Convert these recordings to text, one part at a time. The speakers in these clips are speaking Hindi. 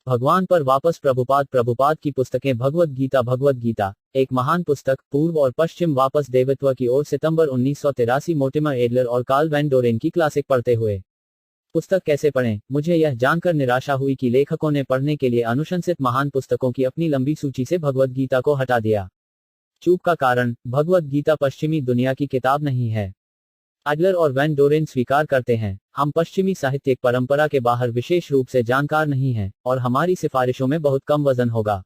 भगवान पर वापस प्रभुपाद की पुस्तकें भगवद गीता एक महान पुस्तक, पूर्व और पश्चिम वापस देवत्व की ओर सितंबर 1983 मोर्टिमर एडलर और कार्ल वैन डोरेन की क्लासिक पढ़ते हुए। पुस्तक कैसे पढ़ें? मुझे यह जानकर निराशा हुई कि लेखकों ने पढ़ने के लिए अनुशंसित महान पुस्तकों की अपनी लंबी सूची से भगवद गीता को हटा दिया। चूक का कारण, भगवद गीता पश्चिमी दुनिया की किताब नहीं है। एडलर और वैन डोरेन स्वीकार करते हैं, हम पश्चिमी साहित्यिक परंपरा के बाहर विशेष रूप से जानकार नहीं हैं, और हमारी सिफारिशों में बहुत कम वजन होगा।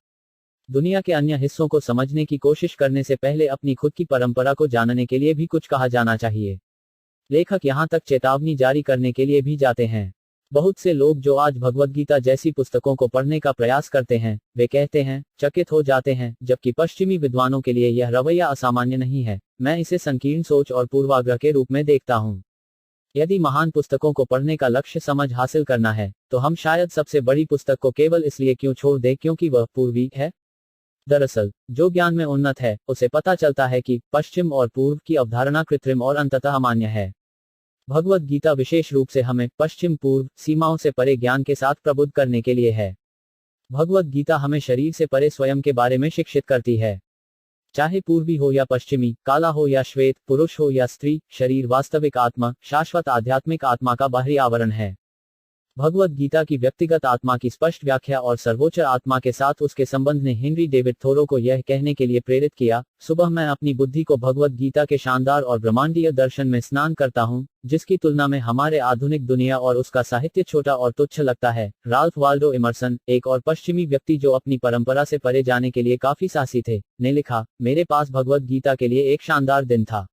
दुनिया के अन्य हिस्सों को समझने की कोशिश करने से पहले अपनी खुद की परंपरा को जानने के लिए भी कुछ कहा जाना चाहिए। लेखक यहां तक चेतावनी जारी करने के लिए भी जाते हैं। बहुत से लोग जो आज भगवद्गीता जैसी पुस्तकों को पढ़ने का प्रयास करते हैं, वे कहते हैं, चकित हो जाते हैं, जबकि पश्चिमी विद्वानों के लिए यह रवैया असामान्य नहीं है। मैं इसे संकीर्ण सोच और पूर्वाग्रह के रूप में देखता हूं। यदि महान पुस्तकों को पढ़ने का लक्ष्य समझ हासिल करना है, तो हम शायद सबसे बड़ी पुस्तक को केवल इसलिए क्यों छोड़ दें क्योंकि वह पूर्वी है। दरअसल, जो ज्ञान में उन्नत है, उसे पता चलता है कि पश्चिम और पूर्व की अवधारणा कृत्रिम और अंततः अमान्य है। भगवद गीता विशेष रूप से हमें पश्चिम पूर्व सीमाओं से परे ज्ञान के साथ प्रबुद्ध करने के लिए है। भगवद गीता हमें शरीर से परे स्वयं के बारे में शिक्षित करती है। चाहे पूर्वी हो या पश्चिमी, काला हो या श्वेत, पुरुष हो या स्त्री, शरीर वास्तविक आत्मा, शाश्वत आध्यात्मिक आत्मा का बाहरी आवरण है। भगवद गीता की व्यक्तिगत आत्मा की स्पष्ट व्याख्या और सर्वोच्च आत्मा के साथ उसके संबंध ने हेनरी डेविड थोरो को यह कहने के लिए प्रेरित किया, सुबह मैं अपनी बुद्धि को भगवद गीता के शानदार और ब्रह्मांडीय दर्शन में स्नान करता हूं, जिसकी तुलना में हमारे आधुनिक दुनिया और उसका साहित्य छोटा और तुच्छ लगता है। राल्फ वाल्डो इमर्सन, एक और पश्चिमी व्यक्ति जो अपनी परंपरा से परे जाने के लिए काफी साहसी थे, ने लिखा, मेरे पास भगवद गीता के लिए एक शानदार दिन था।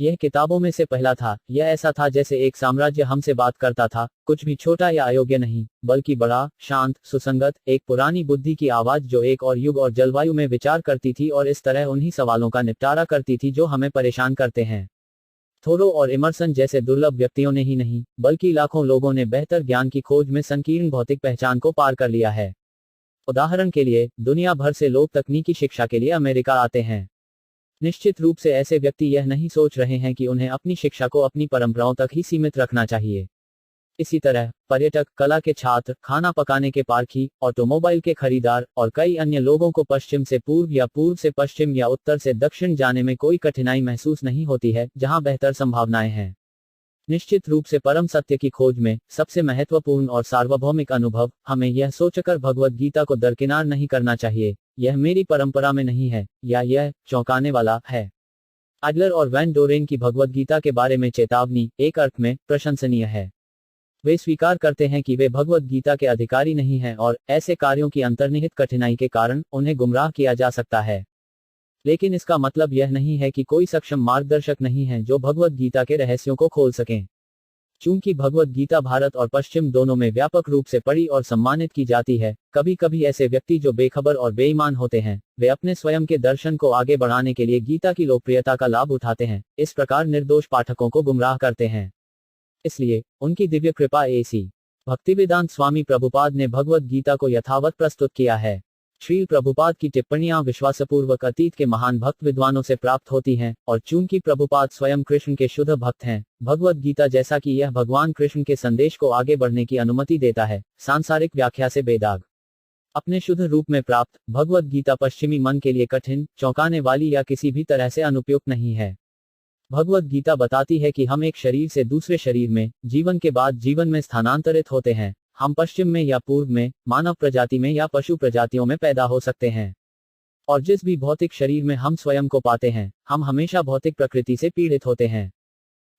यह किताबों में से पहला था। यह ऐसा था जैसे एक साम्राज्य हमसे बात करता था, कुछ भी छोटा या अयोग्य नहीं, बल्कि बड़ा, शांत, सुसंगत, एक पुरानी बुद्धि की आवाज जो एक और युग और जलवायु में विचार करती थी और इस तरह उन्हीं सवालों का निपटारा करती थी जो हमें परेशान करते हैं। थोरो और इमर्सन जैसे दुर्लभ व्यक्तियों ने ही नहीं, बल्कि लाखों लोगों ने बेहतर ज्ञान की खोज में संकीर्ण भौतिक पहचान को पार कर लिया है। उदाहरण के लिए, दुनिया भर से लोग तकनीकी शिक्षा के लिए अमेरिका आते हैं। निश्चित रूप से ऐसे व्यक्ति यह नहीं सोच रहे हैं कि उन्हें अपनी शिक्षा को अपनी परंपराओं तक ही सीमित रखना चाहिए। इसी तरह, पर्यटक, कला के छात्र, खाना पकाने के पारखी, ऑटोमोबाइल के खरीदार, और कई अन्य लोगों को पश्चिम से पूर्व या पूर्व से पश्चिम या उत्तर से दक्षिण जाने में कोई कठिनाई महसूस नहीं होती है, जहां बेहतर संभावनाएं हैं। निश्चित रूप से परम सत्य की खोज में सबसे महत्वपूर्ण और सार्वभौमिक अनुभव, हमें यह सोचकर भगवद गीता को दरकिनार नहीं करना चाहिए, यह मेरी परंपरा में नहीं है, या यह चौंकाने वाला है। एडलर और वैन डोरेन की भगवद गीता के बारे में चेतावनी, एक अर्थ में, प्रशंसनीय है। वे स्वीकार करते हैं कि वे भगवद गीता के अधिकारी नहीं हैं और ऐसे कार्यों की अंतर्निहित कठिनाई के कारण उन्हें गुमराह किया जा सकता है। लेकिन इसका मतलब यह नहीं है कि कोई सक्षम मार्गदर्शक नहीं है जो भगवद गीता के रहस्यों को खोल सकें। चूंकि भगवद गीता भारत और पश्चिम दोनों में व्यापक रूप से पढ़ी और सम्मानित की जाती है, कभी कभी ऐसे व्यक्ति जो बेखबर और बेईमान होते हैं, वे अपने स्वयं के दर्शन को आगे बढ़ाने के लिए गीता की लोकप्रियता का लाभ उठाते हैं, इस प्रकार निर्दोष पाठकों को गुमराह करते हैं। इसलिए, उनकी दिव्य कृपा ऐसी। भक्तिवेदांत स्वामी प्रभुपाद ने भगवद गीता को यथावत प्रस्तुत किया है। श्रील प्रभुपाद की टिप्पणियां विश्वासपूर्वक अतीत के महान भक्त विद्वानों से प्राप्त होती हैं, और चूंकि प्रभुपाद स्वयं कृष्ण के शुद्ध भक्त हैं, भगवद गीता जैसा कि यह भगवान कृष्ण के संदेश को आगे बढ़ने की अनुमति देता है, सांसारिक व्याख्या से बेदाग। अपने शुद्ध रूप में प्राप्त, भगवद गीता पश्चिमी मन के लिए कठिन, चौंकाने वाली या किसी भी तरह से अनुपयुक्त नहीं है। भगवद गीता बताती है कि हम एक शरीर से दूसरे शरीर में, जीवन के बाद जीवन में स्थानांतरित होते हैं। हम पश्चिम में या पूर्व में, मानव प्रजाति में या पशु प्रजातियों में पैदा हो सकते हैं। और जिस भी भौतिक शरीर में हम स्वयं को पाते हैं, हम हमेशा भौतिक प्रकृति से पीड़ित होते हैं।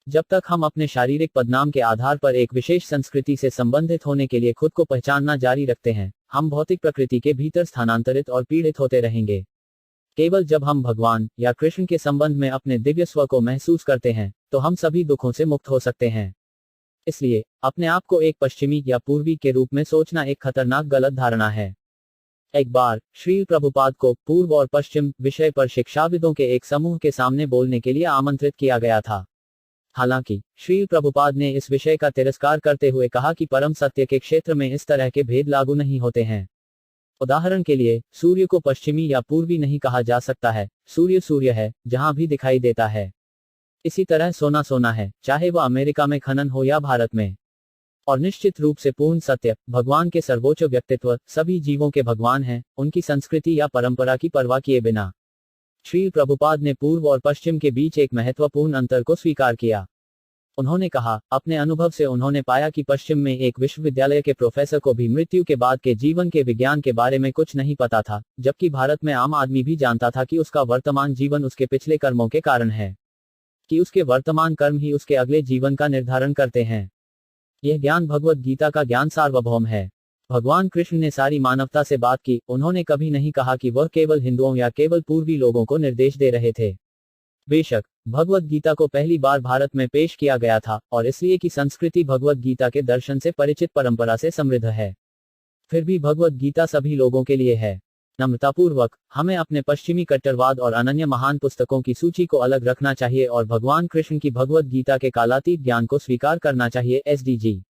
जब तक हम अपने शारीरिक पदनाम के आधार पर एक विशेष संस्कृति से संबंधित होने के लिए खुद को पहचानना जारी रखते हैं, हम भौतिक प्रकृति के भीतर स्थानांतरित और पीड़ित होते रहेंगे। केवल जब हम भगवान या कृष्ण के संबंध में अपने दिव्य स्व को महसूस करते हैं, तो हम सभी दुखों से मुक्त हो सकते हैं। इसलिए, अपने आप को एक पश्चिमी या पूर्वी के रूप में सोचना एक खतरनाक गलत धारणा है। एक बार, श्रील प्रभुपाद को पूर्व और पश्चिम विषय पर शिक्षाविदों के एक समूह के सामने बोलने के लिए आमंत्रित किया गया था। हालांकि, श्रील प्रभुपाद ने इस विषय का तिरस्कार करते हुए कहा कि परम सत्य के क्षेत्र में इस तरह के भेद लागू नहीं होते हैं। उदाहरण के लिए, सूर्य को पश्चिमी या पूर्वी नहीं कहा जा सकता है, सूर्य सूर्य है, जहां भी दिखाई देता है। इसी तरह सोना सोना है, चाहे वह अमेरिका में खनन हो या भारत में। और निश्चित रूप से पूर्ण सत्य, भगवान के सर्वोच्च व्यक्तित्व, सभी जीवों के भगवान हैं, उनकी संस्कृति या परंपरा की परवाह किए बिना। श्रील प्रभुपाद ने पूर्व और पश्चिम के बीच एक महत्वपूर्ण अंतर को स्वीकार किया। उन्होंने कहा, अपने अनुभव से उन्होंने पाया कि पश्चिम में एक विश्वविद्यालय के प्रोफेसर को भी मृत्यु के बाद के जीवन के विज्ञान के बारे में कुछ नहीं पता था, जबकि भारत में आम आदमी भी जानता था कि उसका वर्तमान जीवन उसके पिछले कर्मों के कारण है, कि उसके वर्तमान कर्म ही उसके अगले जीवन का निर्धारण करते हैं। यह ज्ञान भगवत गीता का ज्ञान सार्वभौम है। भगवान कृष्ण ने सारी मानवता से बात की, उन्होंने कभी नहीं कहा कि वह केवल हिंदुओं या केवल पूर्वी लोगों को निर्देश दे रहे थे। बेशक भगवत गीता को पहली बार भारत में पेश किया गया था, और इसलिए कि संस्कृति भगवत गीता के दर्शन से परिचित परंपरा से समृद्ध है, फिर भी भगवत गीता सभी लोगों के लिए है। नम्रतापूर्वक, हमें अपने पश्चिमी कट्टरवाद और अनन्य महान पुस्तकों की सूची को अलग रखना चाहिए और भगवान कृष्ण की भगवत गीता के कालातीत ज्ञान को स्वीकार करना चाहिए। SDG